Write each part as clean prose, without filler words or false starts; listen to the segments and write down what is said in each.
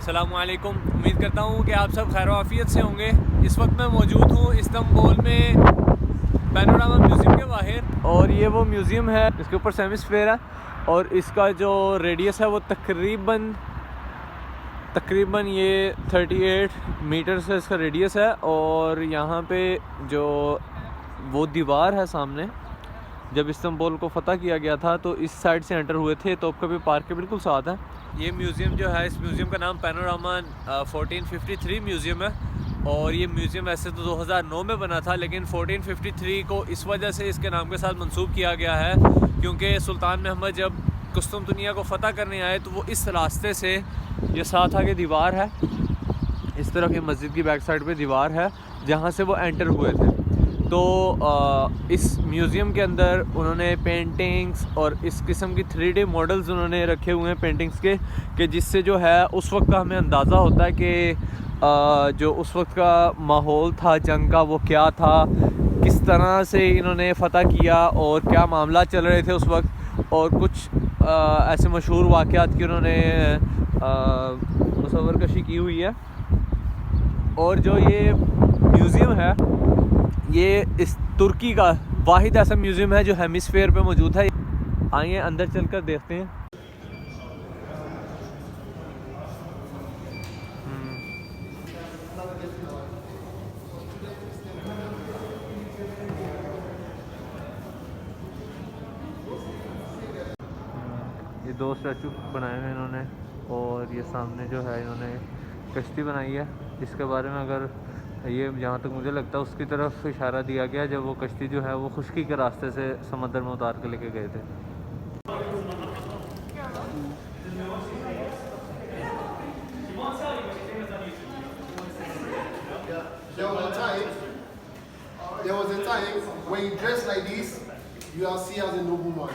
अस्सलामुअलैकुम। उम्मीद करता हूँ कि आप सब खैर आफियत से होंगे। इस वक्त मैं मौजूद हूँ इस्तांबुल में पैनोरामा म्यूज़ियम के बाहर, और ये वो म्यूज़ियम है इसके ऊपर सेमिस्फेयर है और इसका जो रेडियस है वो तकरीबन ये 38 मीटर से इसका रेडियस है। और यहाँ पे जो वो दीवार है सामने, जब इस्तांबुल को फ़तह किया गया था तो इस साइड से एंटर हुए थे, तो कभी पार्क के बिल्कुल साथ है। ये म्यूज़ियम जो है, इस म्यूज़ियम का नाम पैनोरामा 1453 म्यूज़ियम है। और ये म्यूज़ियम वैसे तो 2009 में बना था, लेकिन 1453 को इस वजह से इसके नाम के साथ मंसूब किया गया है क्योंकि सुल्तान महमद जब कुस्तुनतुनिया को फ़तह करने आए तो वो इस रास्ते से, ये साथ आगे दीवार है, इस तरफ ये मस्जिद की बैक साइड पे दीवार है जहाँ से वो एंटर हुए थे। तो इस म्यूज़ियम के अंदर उन्होंने पेंटिंग्स और इस किस्म की 3D मॉडल्स उन्होंने रखे हुए हैं पेंटिंग्स के, कि जिससे जो है उस वक्त का हमें अंदाज़ा होता है कि जो उस वक्त का माहौल था जंग का वो क्या था, किस तरह से इन्होंने फ़तह किया और क्या मामला चल रहे थे उस वक्त, और कुछ ऐसे मशहूर वाक़यात की उन्होंने मुसव्वरकशी की हुई है। और जो ये म्यूज़ियम है, ये इस तुर्की का वाहिद ऐसा म्यूज़ियम है जो हेमिस्फेयर पे मौजूद है। आइए अंदर चलकर देखते हैं। ये 2 स्टैचू बनाए हुए इन्होंने, और ये सामने जो है इन्होंने कश्ती बनाई है, जिसके बारे में अगर ये जहाँ तक मुझे लगता है उसकी तरफ इशारा दिया गया जब वो कश्ती जो है वो खुश्की के रास्ते से समंदर में उतार के लेके गए थे। There was a time when you dress like this, you are seen as a nobleman.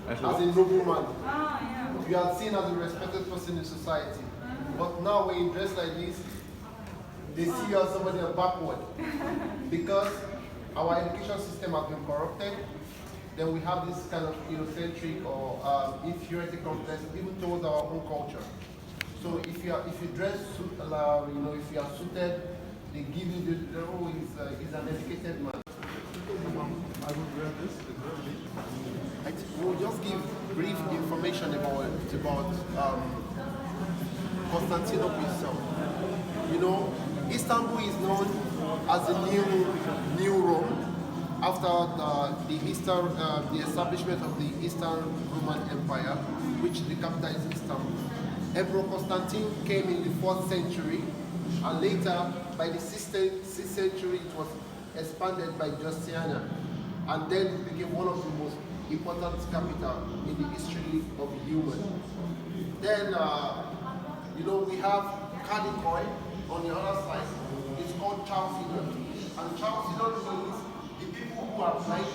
As a nobleman. You are seen as a respected person in society. But now when you dress like this, they see you as somebody backward. Because our education system has been corrupted, then we have this kind of egocentric or inferiority complex even towards our own culture. So if you dress, if you are suited, they give you the oh, he's an educated man. I will wear this. We'll just give brief information about Constantinople itself. You know, Istanbul is known as the new Rome after the establishment of the Eastern Roman Empire, which the capital is Istanbul. Emperor Constantine came in the 4th century, and later by the 6th century it was expanded by Justinian, and then it became one of the most important capitals in the history of human. Then we have Cardinal on the other side. It's called Chalcedon, and Chalcedon means the people who are blind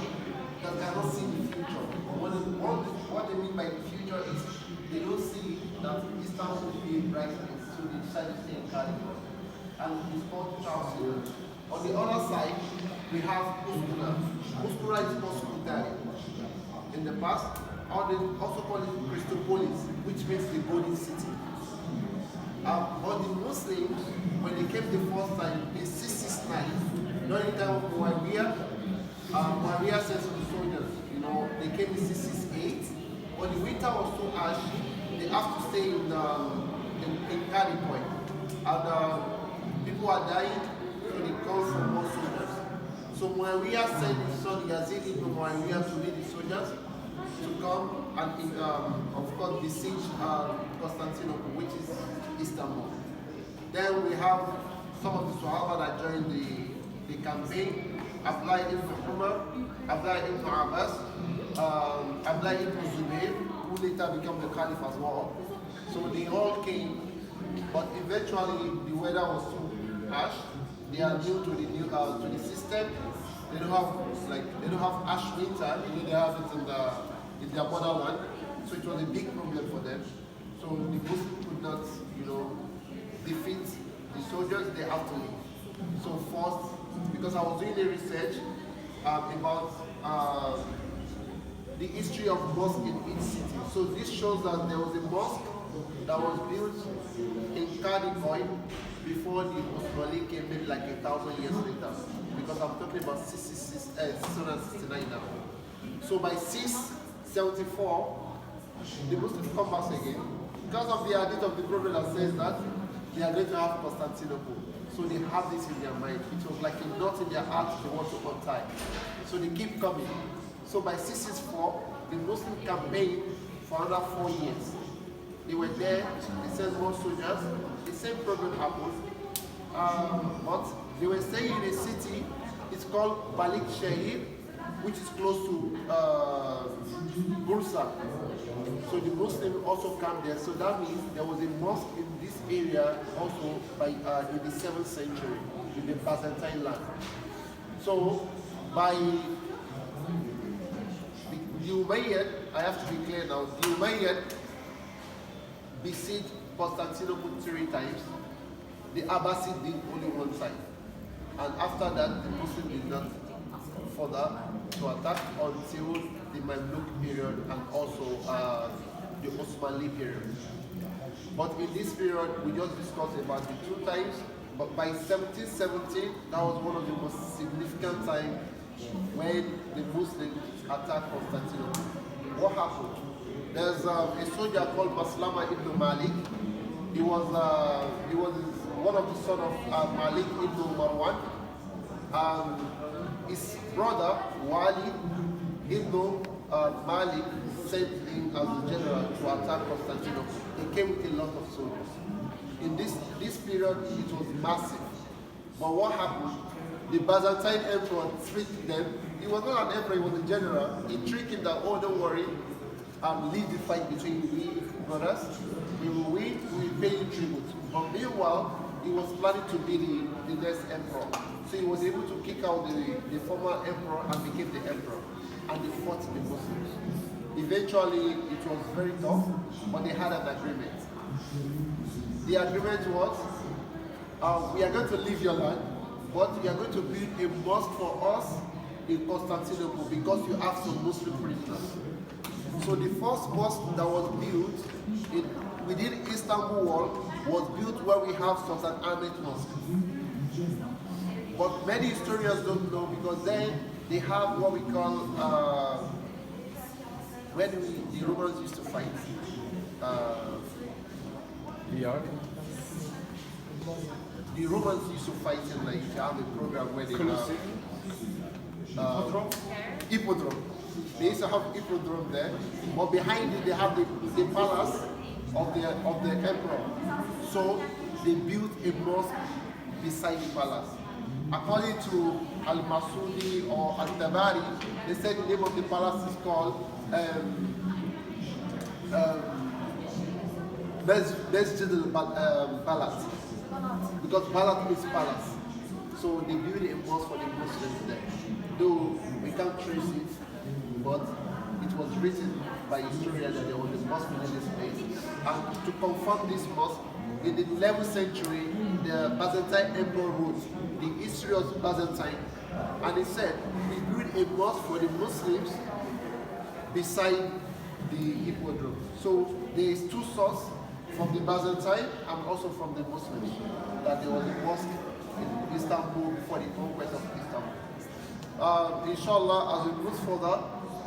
that cannot see the future. What they mean by the future is they don't see that Istanbul will be a bright place, so they decide to stay in Cardinal, and it's called Chalcedon. On the other side, we have Muskura. Muskura is called Scutari. In the past, or they also call it Christopolis, which means the golden city. But the Muslims, when they came the first time in 669, during the time of Muawiyah sent the soldiers, they came in 668, but the winter was so harsh, they have to stay in Carry Point. And people are dying, so they call for more soldiers. So Muawiyah sent his son Yazid ibn Muawiyah to lead the soldiers to come and, of course, besiege Constantinople, which is Istanbul. Then we have some of the Sahaba that joined the campaign. Abdullah ibn Umar, Abdullah ibn Abbas, Abdullah ibn Zubayr, who later became the Caliph as well. So they all came, but eventually the weather was too harsh. They are new to the system. They don't have harsh winter. They have it in their borderland. So it was a big problem for them. So the Muslims could not, defeat the soldiers. They have to leave. So first, because I was doing a research about the history of mosque in each city. So this shows that there was a mosque that was built in Kadikoy before the Ottoman came, maybe like 1,000 years later. Because I'm talking about 669 now. So by 674, the Muslims come back again. Because of the hadith of the Prophet that says that they are going to have Constantinople. So they have this in their mind. It was like a knot in their heart they want to untie. So they keep coming. So by 664, the Muslim campaign for another 4 years. They were there, they sent more soldiers, the same problem happened. But they were staying in a city, it's called Balik Shahid, which is close to Bursa. So the Muslims also came there. So that means there was a mosque in this area also by in the 7th century in the Byzantine land. So by the Umayyad, I have to be clear now, the Umayyad besieged Constantinople 3 times. The Abbasid did only one time. And after that, the Muslims did not further to attack until the Mamluk period and also the Osmanli period. But in this period, we just discussed about the 2 times. But by 1770, that was one of the most significant times when the Muslims attacked Constantinople. What happened? There's a soldier called Maslama ibn Malik. He was one of the sons of Malik ibn Marwan. His brother Walid ibn Malik sent him as a general to attack Constantinople. He came with a lot of soldiers. In this period, it was massive. But what happened? The Byzantine emperor tricked them. He was not an emperor, he was a general. He tricked him that, oh, don't worry, leave the fight between we brothers. We will win, we will pay you tribute. But meanwhile, he was planning to be the next emperor. So he was able to kick out the former emperor and became the emperor. And they fought the Muslims. Eventually, it was very tough, but they had an agreement. The agreement was, we are going to leave your land, but we are going to build a mosque for us in Constantinople because you have some Muslim prisoners. So the first mosque that was built within Istanbul wall was built where we have Sultan Ahmed Mosque. But many historians don't know because then they have what we call, when the Romans used to fight. The Romans used to fight in like you have a program where they have hippodrome. They used to have hippodrome there, but behind it they have the palace of the emperor. So they built a mosque beside the palace. According to Al-Masudi or Al-Tabari, they said the name of the palace is called Masjid al-Balat, because Balat means palace. So they built a mosque for the Muslims there. Though we can't trace it, but it was written by historians that there was a mosque in this place. And to confirm this mosque, in the 11th century, the Byzantine emperor wrote the history of Byzantine, and he said, we built a mosque for the Muslims beside the hippodrome. So there is 2 sources from the Byzantine and also from the Muslims that there was a mosque in Istanbul before the conquest of Istanbul. Inshallah, as we move further,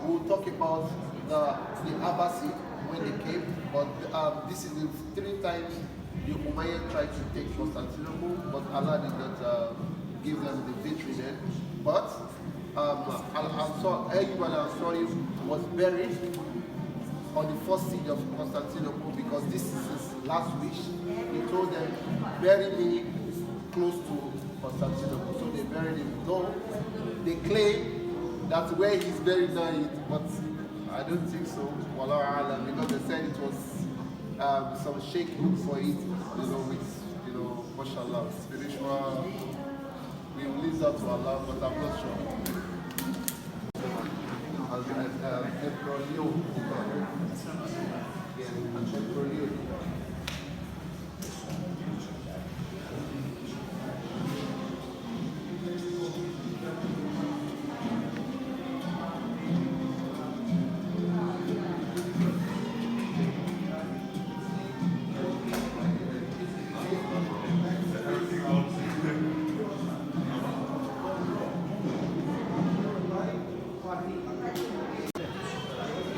we will talk about the Abbasid when they came, but this is the 3 times the Umayyad tried to take Constantinople, but Allah did not give them the victory then. But Ayyub al-Ansari was buried on the first siege of Constantinople because this is his last wish. He told them, bury me close to Constantinople. So they buried him. Though they claim that where he's buried now, but I don't think so. Wallahu a'lam, because they said it was some sheikh look for it, with, mashallah, spiritual. We will leave that to Allah, but I'm not sure. Emperor Leo. Emperor Leo.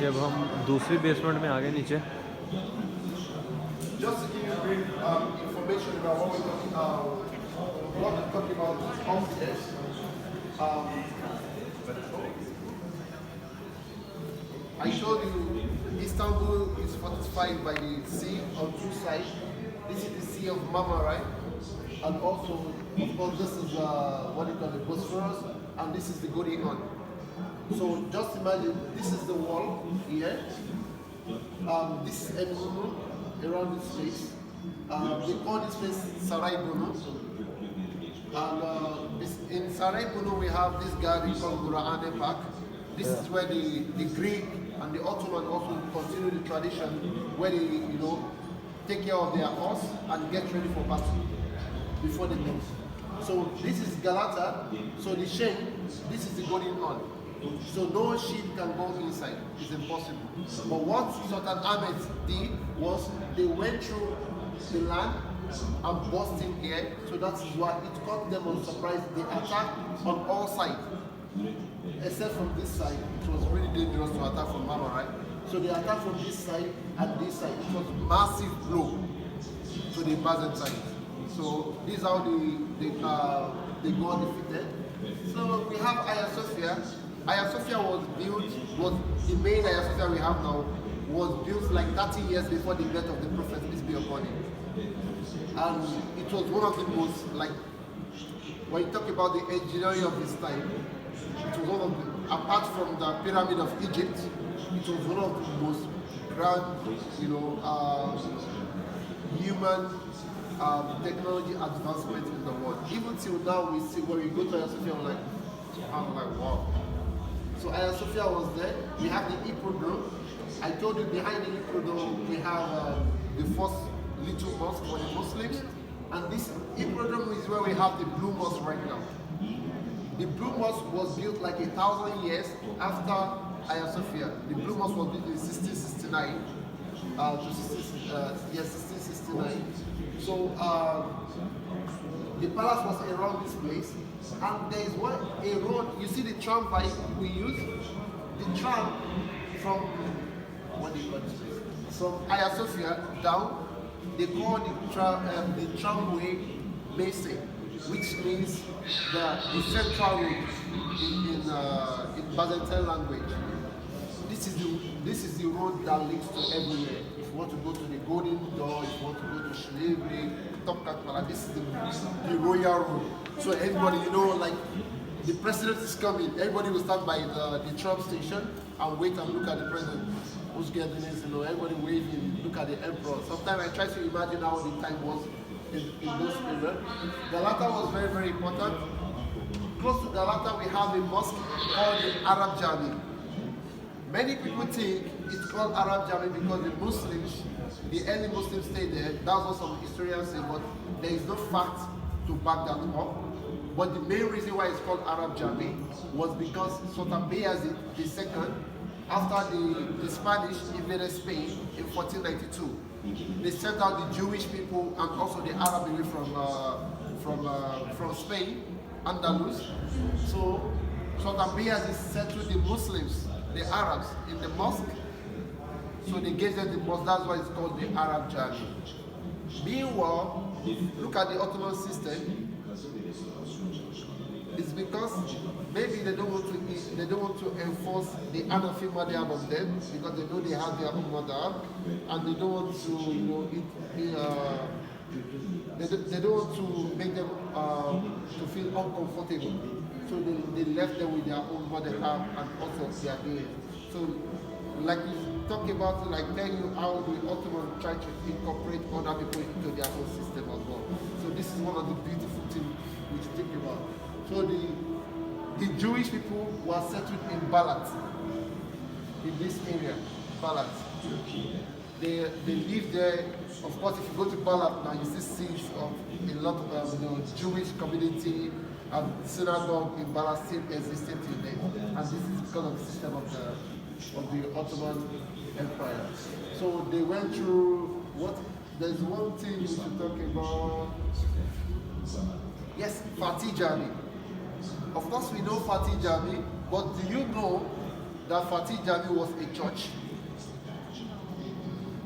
ये अब हम दूसरी basement में आ गए नीचे. Just to give you brief information about what we're talking about upstairs. I told you Istanbul is fortified by the sea on two sides. This is the Sea of Mama, right? And also, of course, this is what they call the Bosphorus, and this is the Golden Horn. So just imagine, this is the wall here. This is Enugu around this place. They call this place Sarai Bunu. And in Sarai Bunu we have this garden called Gura'ane Park. This is where the Greek and the Ottoman also continue the tradition where they, take care of their horse and get ready for battle before they move. So this is Galata, so the shame, this is the Golden Horn. So no ship can go inside, it's impossible. But what Sultan Ahmed did was they went through the land and burst in here, so that is why it caught them on surprise. They attacked on all sides. Except from this side, it was really dangerous to attack from Mama, right? So they attacked from this side and this side. It was massive blow to the Byzantines. So this is how they got defeated. So we have Hagia Sophia. Hagia Sophia was the main Hagia Sophia we have now, was built like 30 years before the death of the Prophet, peace be upon him. And it was one of the most, like, when you talk about the engineering of his time, it was one of the, apart from the Pyramid of Egypt, it was one of the most grand, human technology advancement in the world. Even till now, we see when we go to Hagia Sophia, I'm like, wow. So Hagia Sophia was there. We have the Hippodrome. I told you behind the Hippodrome, we have the first little mosque for the Muslims. And this Hippodrome is where we have the Blue Mosque right now. The Blue Mosque was built like 1,000 years after Hagia Sophia. The Blue Mosque was built in 1669. 1669. So the palace was around this place. And there is a road, you see the tram we use? The tram from, what do you call this place? From Hagia Sophia down, they call the tramway Mese, which means the central road in Byzantine language. This is the road that leads to everywhere. If you want to go to the Golden Door, if you want to go to Slavery, Topkapi, this is the royal road. So everybody, like the president is coming, everybody will stand by the tram station and wait and look at the president. Who's getting this, everybody waving, look at the emperor. Sometimes I try to imagine how the time was in those periods. Galata was very, very important. Close to Galata, we have a mosque called the Arab Jami. Many people think it's called Arab Jami because the Muslims, the early Muslims stayed there. That's what some historians say, but there is no fact to back that up. But the main reason why it's called Arab Jami was because Sultan Bayezid II, after the Spanish invaded Spain in 1492, they sent out the Jewish people and also the Arab away from Spain, Andalus. So Sultan Bayezid settled the Muslims, the Arabs, in the mosque. So they gave them the mosque. That's why it's called the Arab Jami. Meanwhile, look at the Ottoman system. It's because maybe they don't want to enforce the Hanafi madhab on them because they know they have their own madhab, and they don't want to they don't want to make them to feel uncomfortable. So they left them with their own madhab and also their day. So like you talk about, like tell you how the Ottoman tried to incorporate other people into their own system as well. So this is one of the beautiful things we should think about. So the Jewish people were settled in Balat, in this area, Balat. They live there. Of course, if you go to Balat now, you see scenes of a lot of Jewish community and synagogue in Balat still existing today. And this is because of the system of the Ottoman Empire. So they went through what? There's one thing we should talk about. Yes, Fatih Jami. Of course, we know Fatih Jami, but do you know that Fatih Jami was a church.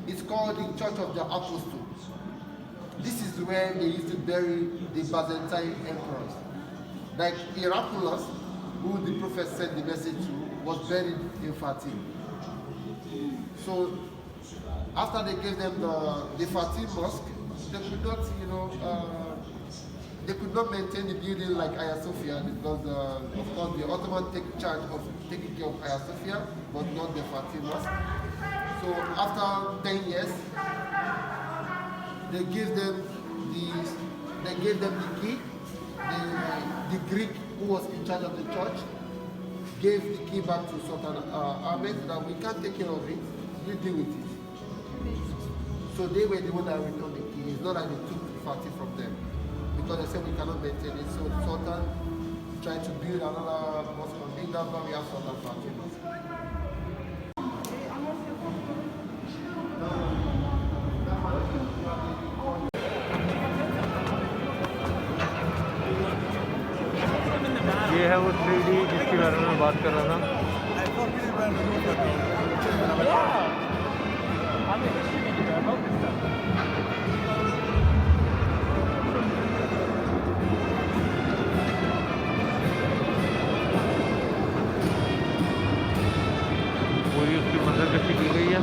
It's called the Church of the Apostles. This is where they used to bury the Byzantine emperors. Like Heraclius, who the prophet sent the message to, was buried in Fatih. So after they gave them the Fatih mosque, they could not, they could not maintain the building like Hagia Sophia because, of course, the Ottoman take charge of taking care of Hagia Sophia, but not the Fatih mosque. So after 10 years, they gave them the key. The Greek who was in charge of the church gave the key back to Sultan Ahmed that we can't take care of it, you deal with it. So they were the one that returned the key. It's not like they took Fatih from them because they said we cannot maintain it. So Sultan tried to build another mosque on it. That's why we have Sultan Fatih mosque. ये है वो 3D जिसके बारे में मैं बात कर रहा था। पूरी उसकी मंजरकशी की गई है।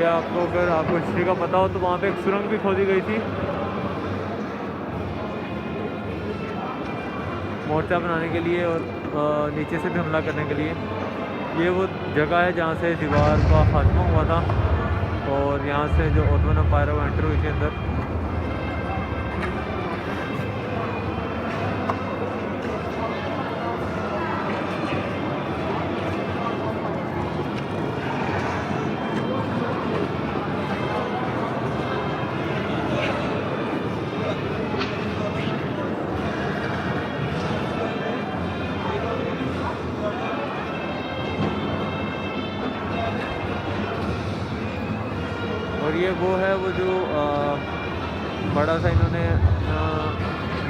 आपको अगर आपको हिस्ट्री का पता हो तो वहाँ पे एक सुरंग भी खोदी गई थी मोर्चा बनाने के लिए और नीचे से भी हमला करने के लिए। ये वो जगह है जहाँ से दीवार का खात्मा हुआ था और यहाँ से जो ओटोमन एम्पायर वो एंटर हुई थी अंदर। और ये वो है वो जो बड़ा सा इन्होंने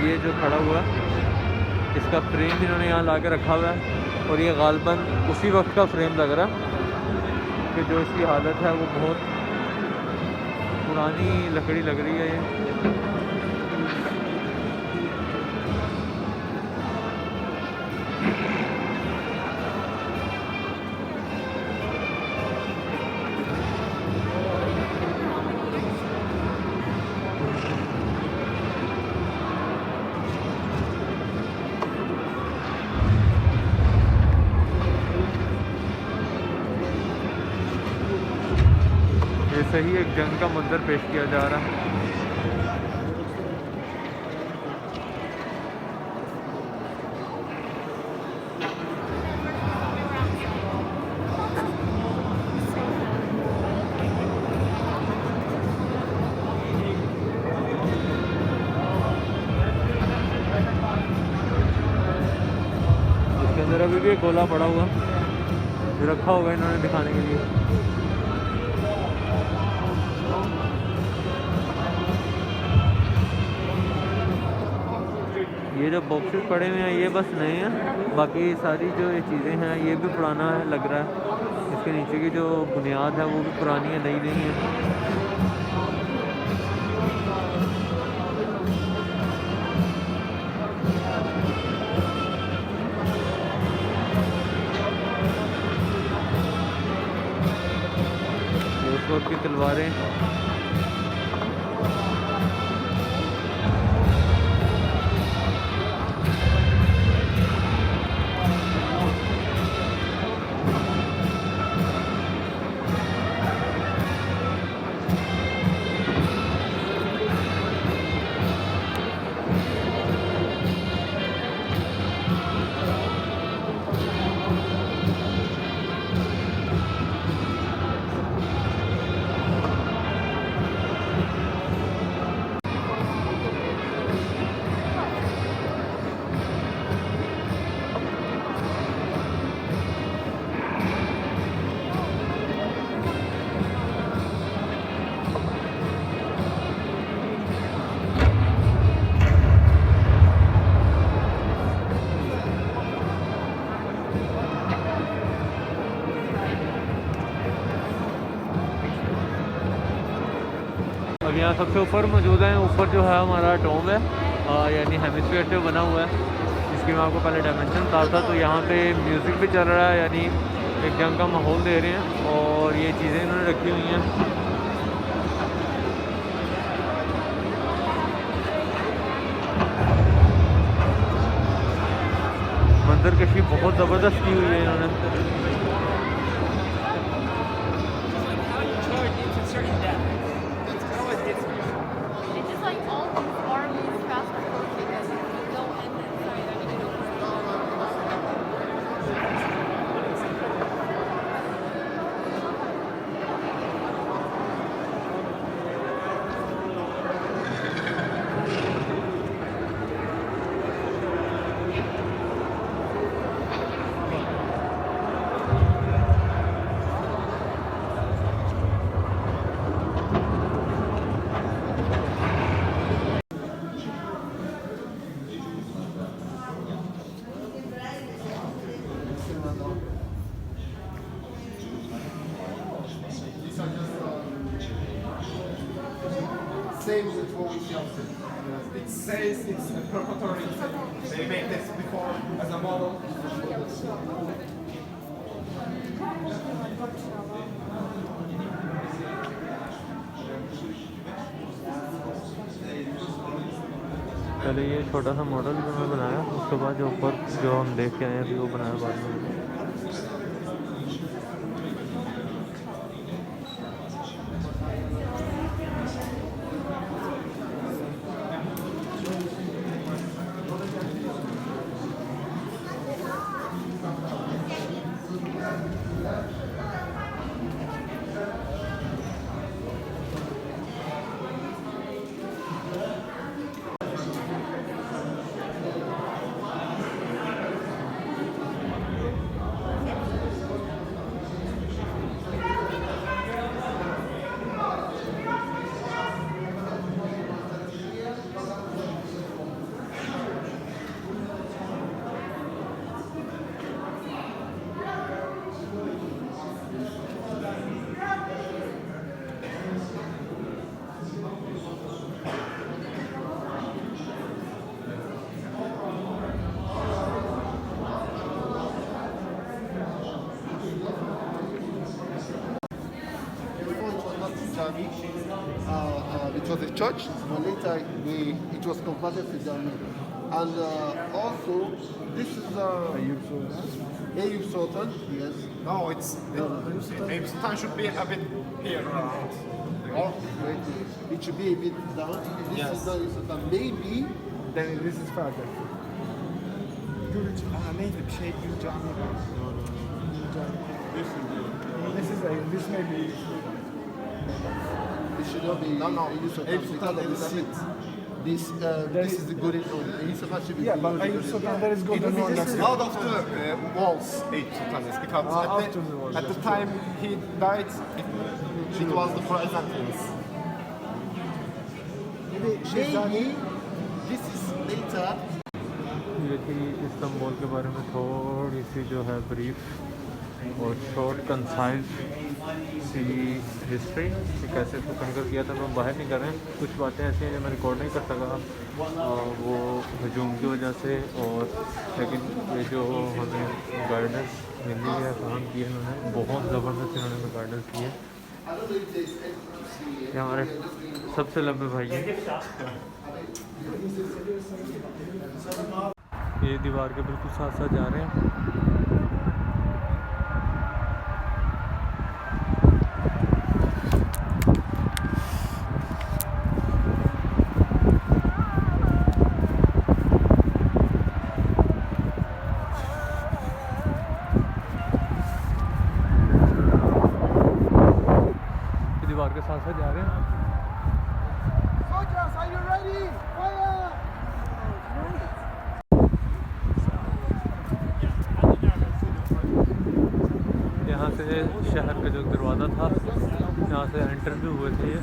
ये जो खड़ा हुआ इसका फ्रेम इन्होंने यहाँ ला के रखा हुआ है और ये गालबन उसी वक्त का फ्रेम लग रहा है कि जो इसकी हालत है वो बहुत पुरानी लकड़ी लग रही है ये। सही एक जंग का मंजर पेश किया जा रहा है। इसके अंदर अभी भी एक गोला पड़ा हुआ जो रखा होगा इन्होंने दिखाने के लिए। ये जो बॉक्सेस पड़े हुए हैं ये बस नए हैं, बाकी सारी जो ये चीज़ें हैं ये भी पुराना है लग रहा है। इसके नीचे की जो बुनियाद है वो भी पुरानी है, नई नहीं है। उस वक्त की तलवारें यहाँ सबसे ऊपर मौजूद हैं। ऊपर जो है हमारा डोम है, यानी हेमिस्फीयर जो बना हुआ है, जिसकी मैं आपको पहले डायमेंशन बता था। तो यहाँ पे म्यूज़िक भी चल रहा है, यानी एक जंग का माहौल दे रहे हैं, और ये चीज़ें इन्होंने रखी हुई हैं। मंजर कशी बहुत ज़बरदस्त की हुई है इन्होंने। Same with what we see outside. It says it's a preparatory. They made this before as a model. पहले ये छोटा सा मॉडल जो मैं बनाया, उसके बाद जो ऊपर जो हम देख के आए अभी वो बनाया बाद में। It was a church, but later it was converted to Jami. And also, this is Ayub Sultan, yes. No, it's Ayub Sultan should be a bit here around. Oh, wait, it should be a bit down. This Yes. is the Ayub Sultan. Maybe Then this is further. Neydi bir şey Gül Cami var. This may be. it should not be Ayub Sultan. Ayub Sultan because of is the seat. This is the golden one. Ayub Sultan should be Yeah, the but golden Ayub one. Sultan there is golden one. This is Out of the walls, Ayub Sultan is because after the walls, at the time he died, it was the Byzantines. Maybe this is later. ये थी Istanbul के बारे में थोड़ी सी जो है brief और short concise सी history कि कैसे इसको कंकर किया था। मैं बाहर नहीं कर रहे हैं, कुछ बातें ऐसी हैं जो मैं रिकॉर्ड नहीं कर सका वो हजूम की वजह से, और लेकिन ये जो हमें गाइडेंस हिंदी या काम किए इन्होंने बहुत ज़बरदस्त इन्होंने गाइडेंस किए। ये हमारे सबसे लंबे भाई हैं। ये दीवार के बिल्कुल साथ साथ जा रहे हैं। दीवार के साथ साथ जा रहे हैं। Soldiers, are you ready? Fire! यहाँ से शहर का जो दरवाज़ा था, यहाँ से एंटर भी हुए थे ये।